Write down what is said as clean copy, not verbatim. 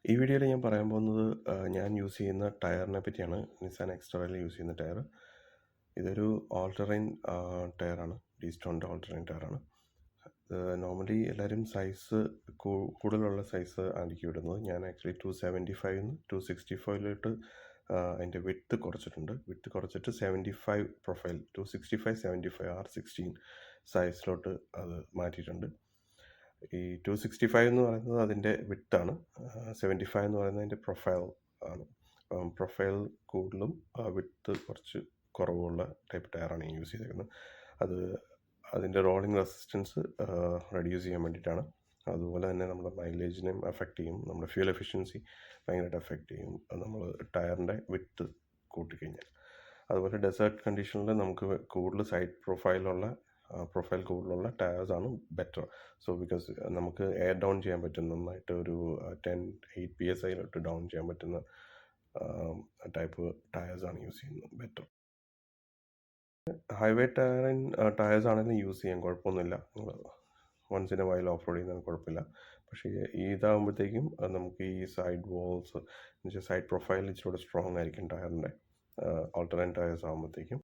ഈ വീഡിയോയിൽ ഞാൻ പറയാൻ പോകുന്നത് ഞാൻ യൂസ് ചെയ്യുന്ന ടയറിനെ പറ്റിയാണ്. നിസാൻ എക്സ്ട്രയിൽ യൂസ് ചെയ്യുന്ന ടയർ. ഇതൊരു ഓൾ ടെറൈൻ ടയറാണ്. ഡീസ്റ്റോണിൻ്റെ ഓൾ ടെറൈൻ ടയറാണ്. നോർമലി എല്ലാവരും സൈസ് കൂടുതലുള്ള സൈസ് ആയിരിക്കും ഇടുന്നത്. ഞാൻ ആക്ച്വലി 275 265 അതിൻ്റെ വിഡ്ത്ത് കുറച്ചിട്ടുണ്ട്. വിഡ്ത്ത് കുറച്ചിട്ട് 75 പ്രൊഫൈൽ 265 75 R16 സൈസിലോട്ട് അത് മാറ്റിയിട്ടുണ്ട്. ഈ 265 എന്ന് പറയുന്നത് അതിൻ്റെ വിഡ്ത്താണ്. 75 എന്ന് പറയുന്നത് അതിൻ്റെ പ്രൊഫൈൽ ആണ്. പ്രൊഫൈൽ കൂടുതലും വിഡ്ത്ത് കുറച്ച് കുറവുള്ള ടൈപ്പ് ടയറാണ് ഞാൻ യൂസ് ചെയ്തേക്കുന്നത്. അത് അതിൻ്റെ റോളിംഗ് റെസിസ്റ്റൻസ് റെഡ്യൂസ് ചെയ്യാൻ വേണ്ടിയിട്ടാണ്. അതുപോലെ തന്നെ നമ്മുടെ മൈലേജിനെയും എഫക്റ്റ് ചെയ്യും. നമ്മുടെ ഫ്യൂൽ എഫിഷ്യൻസി ഭയങ്കരമായിട്ട് എഫക്റ്റ് ചെയ്യും നമ്മൾ ടയറിൻ്റെ വിഡ്ത്ത് കൂട്ടിക്കഴിഞ്ഞാൽ. അതുപോലെ ഡെസേർട്ട് കണ്ടീഷനിൽ നമുക്ക് കൂടുതൽ സൈഡ് പ്രൊഫൈൽ കൂടുതലുള്ള ടയേഴ്സാണ് ബെറ്റർ. സോ ബിക്കോസ് നമുക്ക് എയർ ഡൗൺ ചെയ്യാൻ പറ്റും. നന്നായിട്ട് ഒരു 8 PSIയിലോട്ട് ഡൗൺ ചെയ്യാൻ പറ്റുന്ന ടൈപ്പ് ടയേഴ്സാണ് യൂസ് ചെയ്യുന്നത് ബെറ്റർ. ഹൈവേ ടയേഴ്സ് ആണെങ്കിലും യൂസ് ചെയ്യാൻ കുഴപ്പമൊന്നുമില്ല. Once in a while off road ചെയ്യുന്നതിന് കുഴപ്പമില്ല. പക്ഷേ ഇതാകുമ്പോഴത്തേക്കും നമുക്ക് ഈ സൈഡ് വാൾസ് എന്നുവെച്ചാൽ സൈഡ് പ്രൊഫൈൽ ഇച്ചിരി സ്ട്രോങ് ആയിരിക്കും ടയറിൻ്റെ. ഓൾട്ടർനേറ്റ് ടയേഴ്സ് ആകുമ്പോഴത്തേക്കും